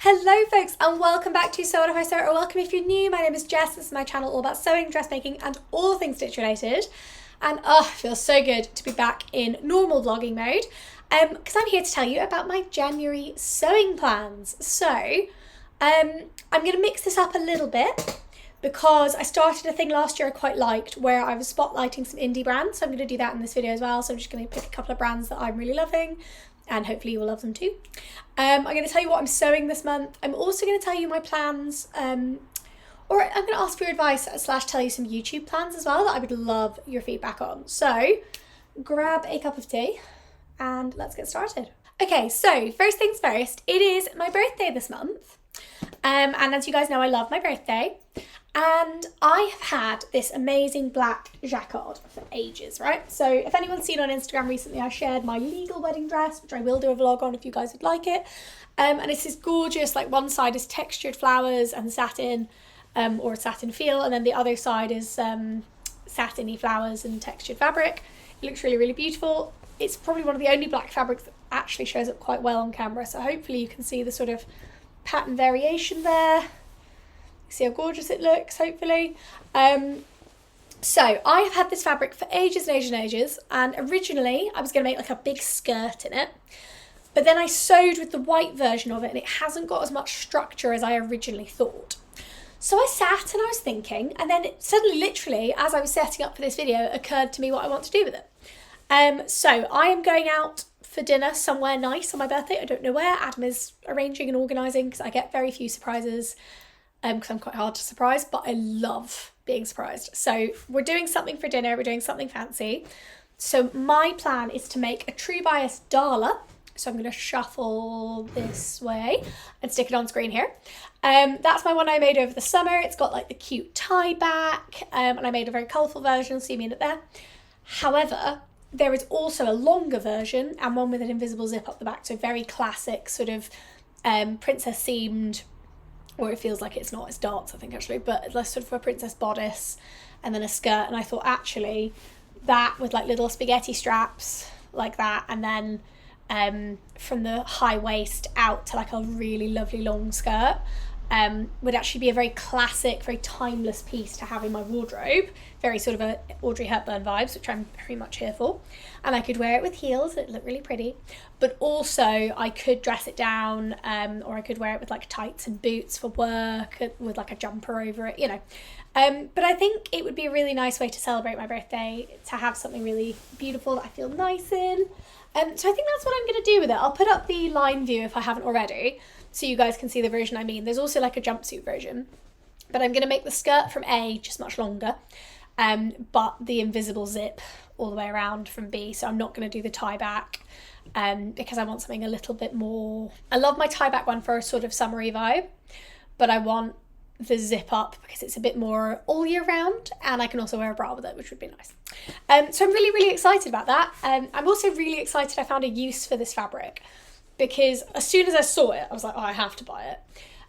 Hello folks and welcome back to Sew If I Sew, or welcome if you're new. My name is Jess. This is my channel all about sewing, dressmaking and all things stitch related. And it feels so good to be back in normal vlogging mode because I'm here to tell you about my January sewing plans. So I'm going to mix this up a little bit because I started a thing last year I quite liked where I was spotlighting some indie brands. So I'm going to do that in this video as well. So I'm just going to pick a couple of brands that I'm really loving and hopefully you will love them too. I'm going to tell you what I'm sewing this month. I'm also going to tell you my plans, or I'm going to ask for your advice / tell you some YouTube plans as well that I would love your feedback on. So grab a cup of tea and let's get started. Okay, so first things first, it is my birthday this month. And as you guys know, I love my birthday. And I have had this amazing black jacquard for ages, right? So if anyone's seen on Instagram recently, I shared my legal wedding dress, which I will do a vlog on if you guys would like it. And it's this gorgeous, like one side is textured flowers and satin, or satin feel, and then the other side is satiny flowers and textured fabric. It looks really, really beautiful. It's probably one of the only black fabrics that actually shows up quite well on camera. So hopefully you can see the sort of pattern variation there. See how gorgeous it looks, hopefully. So I have had this fabric for ages and ages and ages, and originally I was going to make like a big skirt in it, but then I sewed with the white version of it and it hasn't got as much structure as I originally thought. So I sat and I was thinking, and then it suddenly, literally, as I was setting up for this video, occurred to me what I want to do with it. So I am going out for dinner somewhere nice on my birthday. I don't know where. Adam is arranging and organising because I get very few surprises. Because I'm quite hard to surprise, but I love being surprised. So we're doing something for dinner, we're doing something fancy. So my plan is to make a true bias Dolla. So I'm going to shuffle this way and stick it on screen here. That's my one I made over the summer. It's got like the cute tie back, and I made a very colourful version, so you mean it there. However, there is also a longer version and one with an invisible zip up the back. So very classic sort of princess seamed, or it feels like it's not, it's darts I think actually, but less sort of a princess bodice and then a skirt. And I thought actually that with like little spaghetti straps like that, and then from the high waist out to like a really lovely long skirt, would actually be a very classic, very timeless piece to have in my wardrobe. Very sort of a Audrey Hepburn vibes, which I'm very much here for. And I could wear it with heels, it'd look really pretty. But also I could dress it down, or I could wear it with like tights and boots for work, with like a jumper over it, you know. But I think it would be a really nice way to celebrate my birthday, to have something really beautiful that I feel nice in. So I think that's what I'm going to do with it. I'll put up the line view if I haven't already, so you guys can see the version I mean. There's also like a jumpsuit version, but I'm going to make the skirt from A just much longer, but the invisible zip all the way around from B. So I'm not going to do the tie back because I want something a little bit more. I love my tie back one for a sort of summery vibe, but I want the zip up because it's a bit more all year round, and I can also wear a bra with it, which would be nice. So I'm really, really excited about that. I'm also really excited I found a use for this fabric, because as soon as I saw it, I was like, oh, I have to buy it.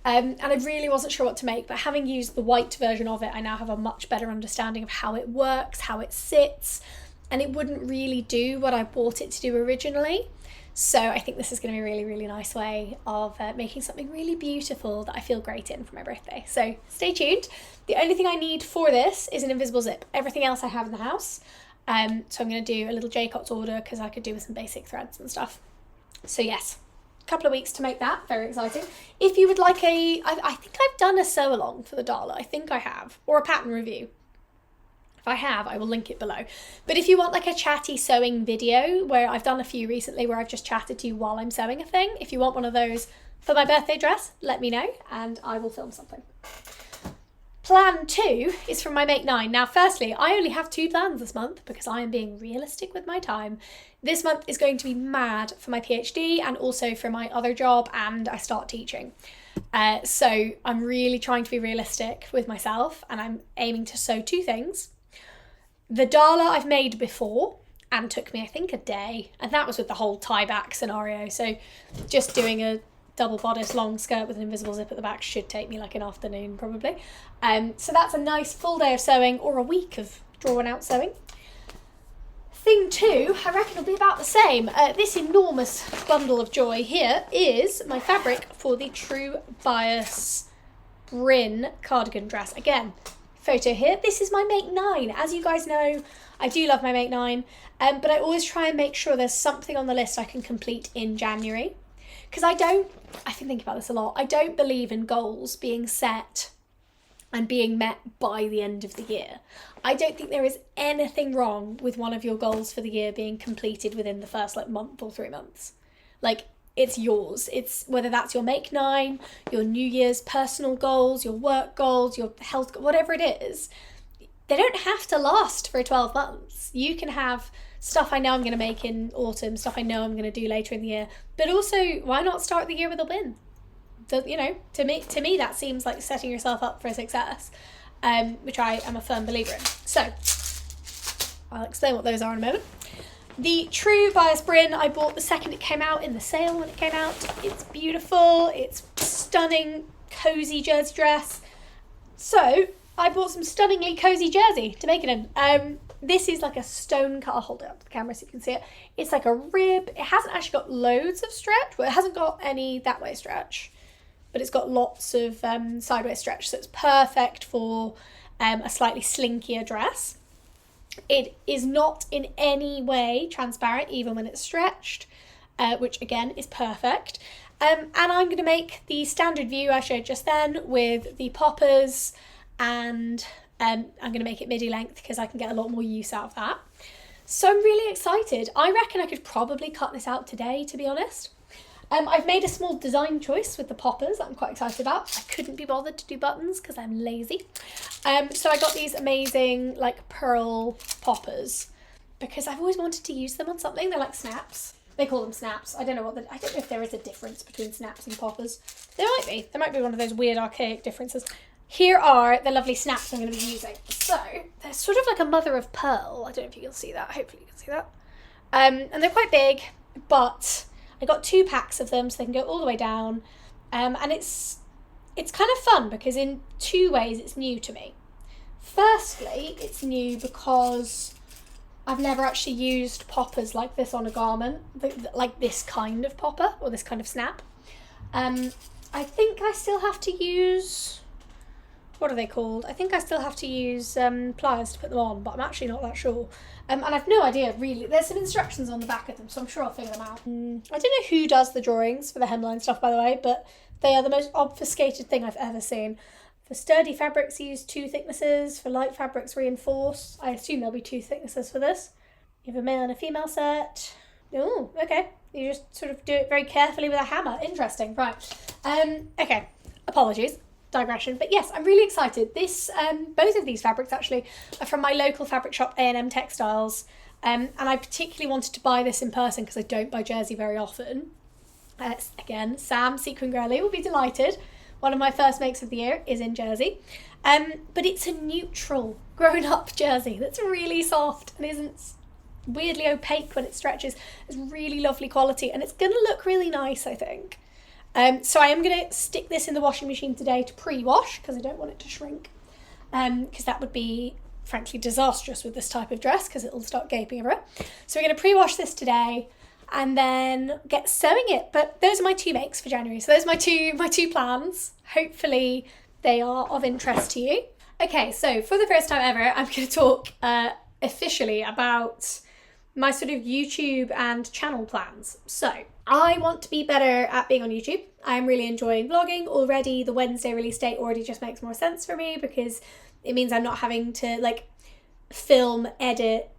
And I really wasn't sure what to make, but having used the white version of it, I now have a much better understanding of how it works, how it sits, and it wouldn't really do what I bought it to do originally. So I think this is going to be a really, really nice way of making something really beautiful that I feel great in for my birthday. So stay tuned. The only thing I need for this is an invisible zip. Everything else I have in the house. So I'm going to do a little Jacot's order because I could do with some basic threads and stuff. So yes, a couple of weeks to make that. Very exciting. If you would like I think I've done a sew along for the Dolla. I think I have. Or a pattern review. If I have, I will link it below. But if you want like a chatty sewing video, where I've done a few recently where I've just chatted to you while I'm sewing a thing, if you want one of those for my birthday dress, let me know and I will film something. Plan 2 is from my Make 9. Now, firstly, I only have 2 plans this month because I am being realistic with my time. This month is going to be mad for my PhD and also for my other job, and I start teaching. So I'm really trying to be realistic with myself, and I'm aiming to sew 2 things. The Dolla I've made before and took me, I think, a day, and that was with the whole tie back scenario. So just doing a double bodice long skirt with an invisible zip at the back should take me like an afternoon probably. So that's a nice full day of sewing, or a week of drawn out sewing. Thing 2, I reckon will be about the same. This enormous bundle of joy here is my fabric for the True Bias Bryn cardigan dress. Again, photo here. This is my Make 9. As you guys know, I do love my Make 9, but I always try and make sure there's something on the list I can complete in January. Because I've been thinking about this a lot, I don't believe in goals being set and being met by the end of the year. I don't think there is anything wrong with one of your goals for the year being completed within the first month or 3 months. It's yours. It's whether that's your Make 9, your New Year's personal goals, your work goals, your health, whatever it is. They don't have to last for 12 months. You can have stuff I know I'm going to make in autumn, stuff I know I'm going to do later in the year, but also why not start the year with a win? To me that seems like setting yourself up for success, which I am a firm believer in. So I'll explain what those are in a moment. The True Bias Bryn I bought the second it came out, in the sale when it came out. It's beautiful, it's stunning, cozy jersey dress. So I bought some stunningly cozy jersey to make it in. This is like a stone cut. I'll hold it up to the camera so you can see it. It's like a rib. It hasn't actually got loads of stretch. Well, it hasn't got any that way stretch, but it's got lots of sideways stretch. So it's perfect for a slightly slinkier dress. It is not in any way transparent, even when it's stretched, which again is perfect. And I'm going to make the standard view I showed just then with the poppers, and I'm going to make it midi length because I can get a lot more use out of that. So I'm really excited. I reckon I could probably cut this out today, to be honest. I've made a small design choice with the poppers that I'm quite excited about. I couldn't be bothered to do buttons because I'm lazy. So I got these amazing pearl poppers because I've always wanted to use them on something. They're like snaps. They call them snaps. I don't know if there is a difference between snaps and poppers. There might be. There might be one of those weird archaic differences. Here are the lovely snaps I'm going to be using. So they're sort of like a mother of pearl. I don't know if you can see that. Hopefully you can see that. And they're quite big, but I got 2 packs of them so they can go all the way down. And it's kind of fun because in 2 ways it's new to me. Firstly, it's new because I've never actually used poppers like this on a garment, like this kind of popper or this kind of snap. I think I still have to use, what are they called? I think I still have to use pliers to put them on, but I'm actually not that sure. And I've no idea, really. There's some instructions on the back of them, so I'm sure I'll figure them out. I don't know who does the drawings for the hemline stuff, by the way, but they are the most obfuscated thing I've ever seen. For sturdy fabrics, use 2 thicknesses. For light fabrics, reinforce. I assume there'll be 2 thicknesses for this. You have a male and a female set. Oh, okay. You just sort of do it very carefully with a hammer. Interesting, right. Okay, apologies. Digression, but yes, I'm really excited. This both of these fabrics actually are from my local fabric shop, A&M Textiles, and I particularly wanted to buy this in person because I don't buy jersey very often. Again, Sam, Sequin Girly, will be delighted. One of my first makes of the year is in jersey, but it's a neutral grown-up jersey that's really soft and isn't weirdly opaque when it stretches. It's really lovely quality and it's going to look really nice, I think. So I am going to stick this in the washing machine today to pre-wash because I don't want it to shrink, because that would be frankly disastrous with this type of dress because it'll start gaping everywhere. So we're going to pre-wash this today and then get sewing it. But those are my 2 makes for January. So those are my two plans. Hopefully they are of interest to you. Okay, so for the first time ever, I'm going to talk officially about my sort of YouTube and channel plans. So I want to be better at being on YouTube. I'm really enjoying vlogging already. The Wednesday release date already just makes more sense for me because it means I'm not having to film, edit,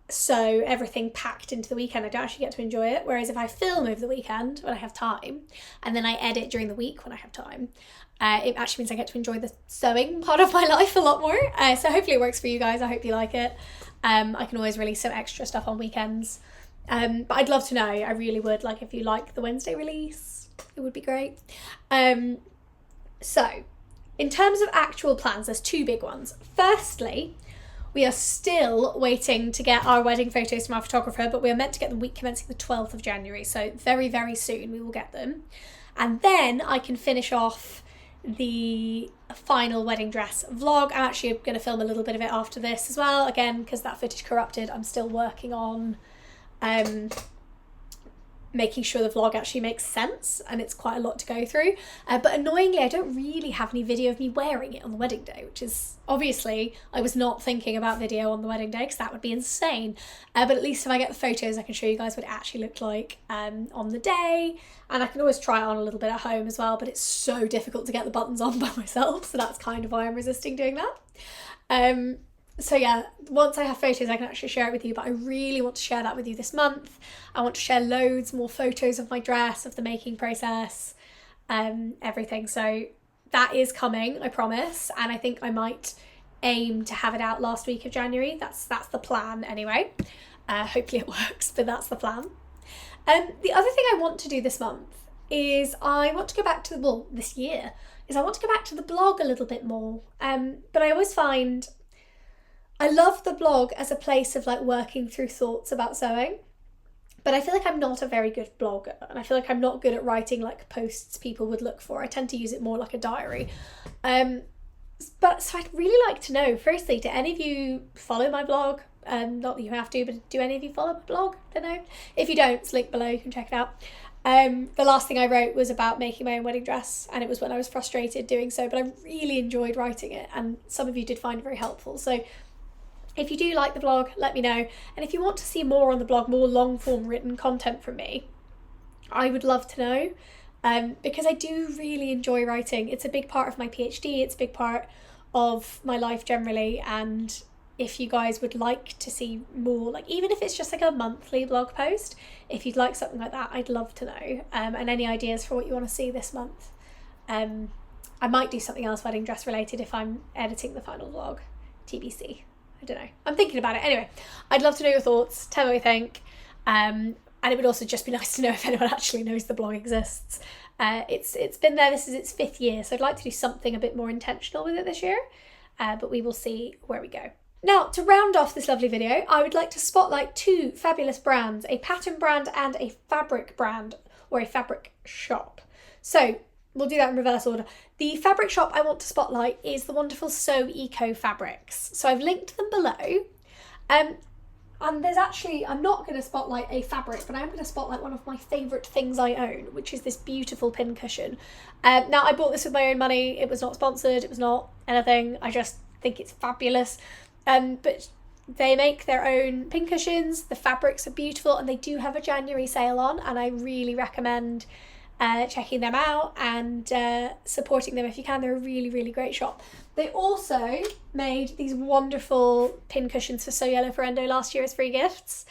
sew everything packed into the weekend. I don't actually get to enjoy it. Whereas if I film over the weekend when I have time and then I edit during the week when I have time, it actually means I get to enjoy the sewing part of my life a lot more. So hopefully it works for you guys. I hope you like it. I can always release some extra stuff on weekends. But I'd love to know, I really would, if you like the Wednesday release, it would be great. So, in terms of actual plans, there's 2 big ones. Firstly, we are still waiting to get our wedding photos from our photographer, but we are meant to get them week commencing the 12th of January, so very, very soon we will get them. And then I can finish off the final wedding dress vlog. I'm actually going to film a little bit of it after this as well, again, because that footage corrupted. I'm still working on making sure the vlog actually makes sense, and it's quite a lot to go through. But annoyingly, I don't really have any video of me wearing it on the wedding day, which is obviously, I was not thinking about video on the wedding day because that would be insane. But at least if I get the photos, I can show you guys what it actually looked like on the day. And I can always try it on a little bit at home as well, but it's so difficult to get the buttons on by myself. So that's kind of why I'm resisting doing that. So yeah, once I have photos, I can actually share it with you, but I really want to share that with you this month. I want to share loads more photos of my dress, of the making process, everything. So that is coming, I promise. And I think I might aim to have it out last week of January. That's the plan anyway. Hopefully it works, but that's the plan. The other thing I want to do this month is I want to go back to, this year, is I want to go back to the blog a little bit more. But I always find I love the blog as a place of like working through thoughts about sewing, but I feel like I'm not a very good blogger, and I feel like I'm not good at writing like posts people would look for. I tend to use it more like a diary. But so I'd really like to know, firstly, do any of you follow my blog? Not that you have to, but do any of you follow my blog? I don't know. If you don't, it's linked below, you can check it out. The last thing I wrote was about making my own wedding dress, and it was when I was frustrated doing so, but I really enjoyed writing it, and some of you did find it very helpful. So if you do like the blog, let me know. And if you want to see more on the blog, more long form written content from me, I would love to know, because I do really enjoy writing. It's a big part of my PhD, it's a big part of my life generally, and if you guys would like to see more, like even if it's just like a monthly blog post, if you'd like something like that, I'd love to know. And any ideas for what you want to see this month. I might do something else wedding dress related if I'm editing the final vlog, TBC. I don't know. I'm thinking about it. Anyway, I'd love to know your thoughts. Tell me what you think. And it would also just be nice to know if anyone actually knows the blog exists. It's been there. This is its 5th year. So I'd like to do something a bit more intentional with it this year. But we will see where we go. Now, to round off this lovely video, I would like to spotlight 2 fabulous brands, a pattern brand and a fabric brand, or a fabric shop. So we'll do that in reverse order. The fabric shop I want to spotlight is the wonderful Sew Eco Fabrics. So I've linked them below. And there's actually, I'm not going to spotlight a fabric, but I'm going to spotlight one of my favourite things I own, which is this beautiful pin cushion. Now, I bought this with my own money. It was not sponsored. It was not anything. I just think it's fabulous. But they make their own pin cushions. The fabrics are beautiful, and they do have a January sale on, and I really recommend checking them out and supporting them if you can. They're a really, really great shop. They also made these wonderful pin cushions for So Yellow Ferendo last year as free gifts,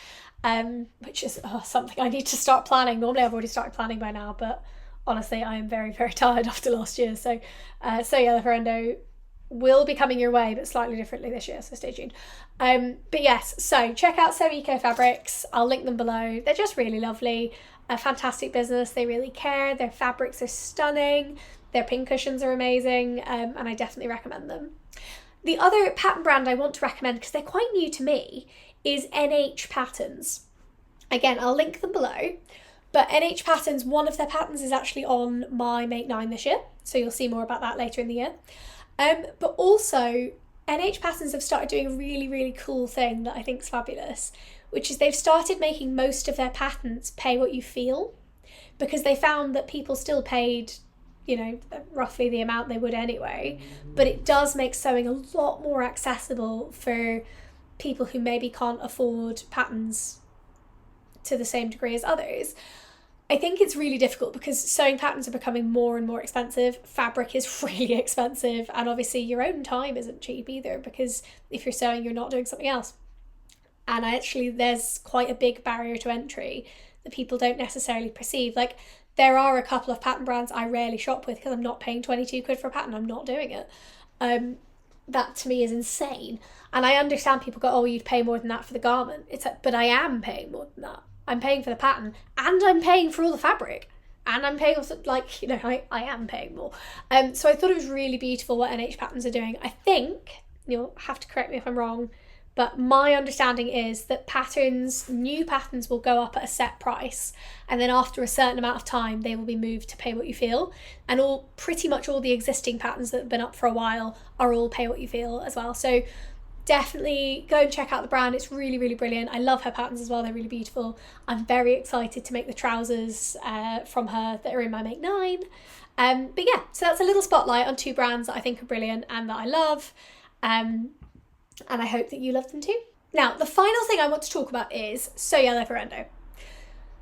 which is something I need to start planning. Normally I've already started planning by now, but honestly I am very, very tired after last year. So So Yellow Ferendo will be coming your way, but slightly differently this year, so stay tuned. But yes, so check out Sew Eco Fabrics. I'll link them below. They're just really lovely. A fantastic business. They really care. Their fabrics are stunning. Their pin cushions are amazing, and I definitely recommend them. The other pattern brand I want to recommend, because they're quite new to me, is NH Patterns. Again, I'll link them below. But NH Patterns, one of their patterns is actually on my Make 9 this year, so you'll see more about that later in the year. But also, NH Patterns have started doing a really, really cool thing that I think is fabulous, which is they've started making most of their patterns pay what you feel, because they found that people still paid, you know, roughly the amount they would anyway, but it does make sewing a lot more accessible for people who maybe can't afford patterns to the same degree as others. I think it's really difficult because sewing patterns are becoming more and more expensive. Fabric is really expensive, and obviously your own time isn't cheap either, because if you're sewing, you're not doing something else. And there's quite a big barrier to entry that people don't necessarily perceive. Like, there are a couple of pattern brands I rarely shop with because I'm not paying 22 quid for a pattern. I'm not doing it. That to me is insane. And I understand people go, oh, you'd pay more than that for the garment. It's like, but I am paying more than that. I'm paying for the pattern, and I'm paying for all the fabric, and I'm paying also, like, you know, I am paying more. So I thought it was really beautiful what NH Patterns are doing. I think, you'll have to correct me if I'm wrong, But my understanding is that new patterns will go up at a set price, and then after a certain amount of time they will be moved to pay what you feel. And pretty much all the existing patterns that have been up for a while are all pay what you feel as well. So definitely go and check out the brand. It's really, really brilliant. I love her patterns as well. They're really beautiful. I'm very excited to make the trousers from her that are in my Make 9. But yeah, so that's a little spotlight on 2 brands that I think are brilliant and that I love. And I hope that you love them too. Now, the final thing I want to talk about is So Yellow Ferrendo.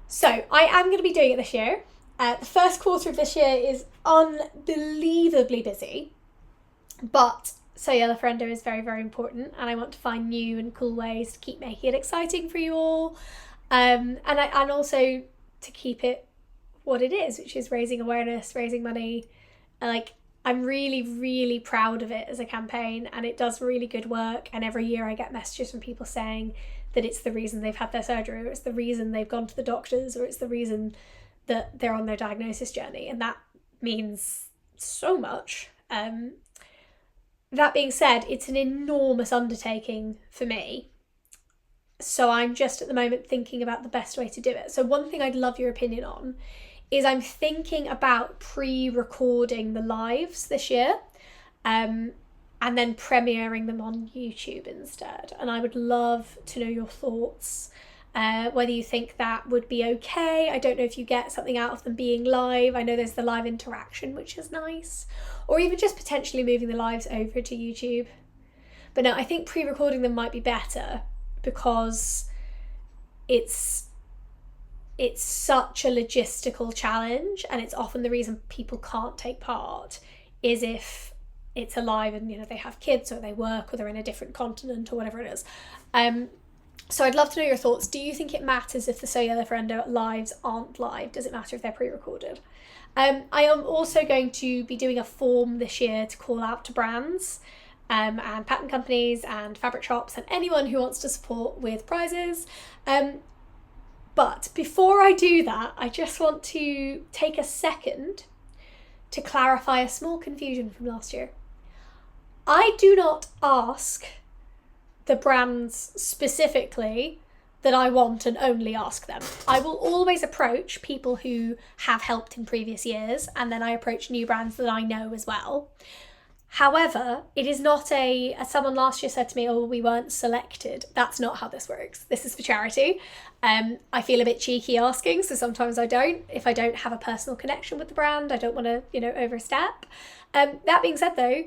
So I am going to be doing it this year. The first quarter of this year is unbelievably busy, but So Yellow Ferrendo is very, very important, and I want to find new and cool ways to keep making it exciting for you all, and also to keep it what it is, which is raising awareness, raising money. I'm really, really proud of it as a campaign, and it does really good work. And every year I get messages from people saying that it's the reason they've had their surgery, or it's the reason they've gone to the doctors, or it's the reason that they're on their diagnosis journey. And that means so much. That being said, it's an enormous undertaking for me. So I'm just at the moment thinking about the best way to do it. So one thing I'd love your opinion on is I'm thinking about pre-recording the lives this year, and then premiering them on YouTube instead. And I would love to know your thoughts, whether you think that would be okay. I don't know if you get something out of them being live. I know there's the live interaction, which is nice, or even just potentially moving the lives over to YouTube. But no, I think pre-recording them might be better, because it's such a logistical challenge, and it's often the reason people can't take part is if it's alive and they have kids, or they work, or they're in a different continent, or whatever it is. So I'd love to know your thoughts. Do you think it matters if the So Yellow Ferrendo lives aren't live? Does it matter if they're pre-recorded? I am also going to be doing a form this year to call out to brands and pattern companies and fabric shops and anyone who wants to support with prizes. But before I do that, I just want to take a second to clarify a small confusion from last year. I do not ask the brands specifically that I want, and only ask them. I will always approach people who have helped in previous years, and then I approach new brands that I know as well. However, it is not as someone last year said to me, oh, we weren't selected. That's not how this works. This is for charity. I feel a bit cheeky asking, so sometimes I don't. If I don't have a personal connection with the brand, I don't want to, overstep. That being said though,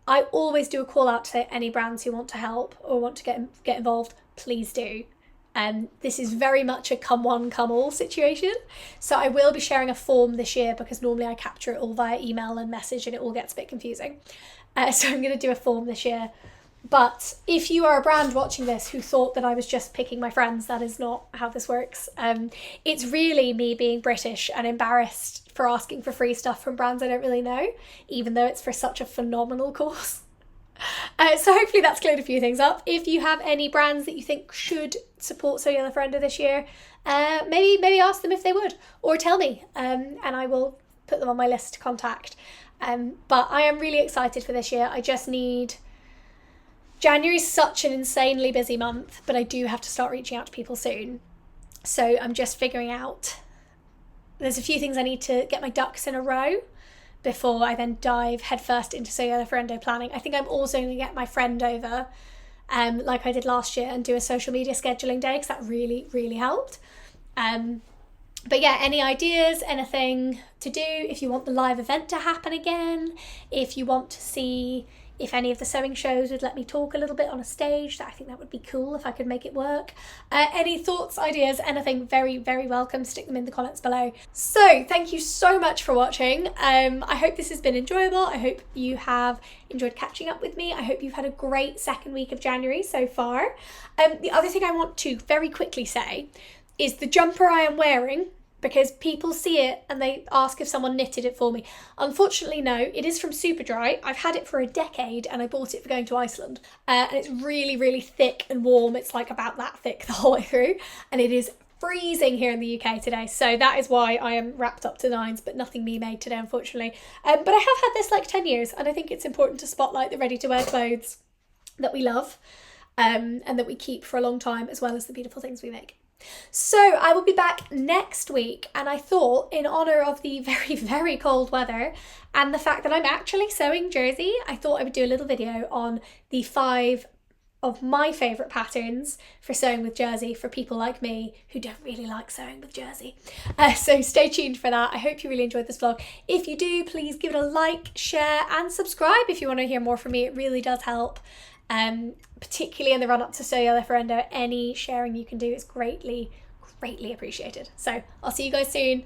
I always do a call out to any brands who want to help or want to get involved, please do. This is very much a come one, come all situation. So I will be sharing a form this year, because normally I capture it all via email and message and it all gets a bit confusing. So I'm going to do a form this year. But if you are a brand watching this who thought that I was just picking my friends, that is not how this works. It's really me being British and embarrassed for asking for free stuff from brands I don't really know, even though it's for such a phenomenal cause. So hopefully that's cleared a few things up. If you have any brands that you think should support So Yellow Ferrendo this year, maybe ask them if they would, or tell me, and I will put them on my list to contact. But I am really excited for this year. I just need... January's such an insanely busy month, but I do have to start reaching out to people soon. So I'm just figuring out... There's a few things I need to get my ducks in a row before I then dive headfirst into So Yellow Ferrendo planning. I think I'm also going to get my friend over, like I did last year, and do a social media scheduling day, because that really, really helped. But yeah, any ideas, anything to do, if you want the live event to happen again, if you want to see if any of the sewing shows would let me talk a little bit on a stage, I think that would be cool if I could make it work. Any thoughts, ideas, anything, very, very welcome. Stick them in the comments below. So thank you so much for watching. I hope this has been enjoyable. I hope you have enjoyed catching up with me. I hope you've had a great second week of January so far. The other thing I want to very quickly say is the jumper I am wearing, because people see it and they ask if someone knitted it for me. Unfortunately, no, it is from Superdry. I've had it for a decade and I bought it for going to Iceland. And it's really, really thick and warm. It's like about that thick the whole way through. And it is freezing here in the UK today. So that is why I am wrapped up to the nines, but nothing me made today, unfortunately. But I have had this like 10 years, and I think it's important to spotlight the ready-to-wear clothes that we love. and that we keep for a long time, as well as the beautiful things we make. So I will be back next week, and I thought, in honour of the very, very cold weather and the fact that I'm actually sewing jersey, I thought I would do a little video on the 5 of my favourite patterns for sewing with jersey for people like me who don't really like sewing with jersey. So stay tuned for that. I hope you really enjoyed this vlog. If you do, please give it a like, share and subscribe if you want to hear more from me. It really does help. Particularly in the run up to Sew Your Referendo, any sharing you can do is greatly, greatly appreciated. So I'll see you guys soon.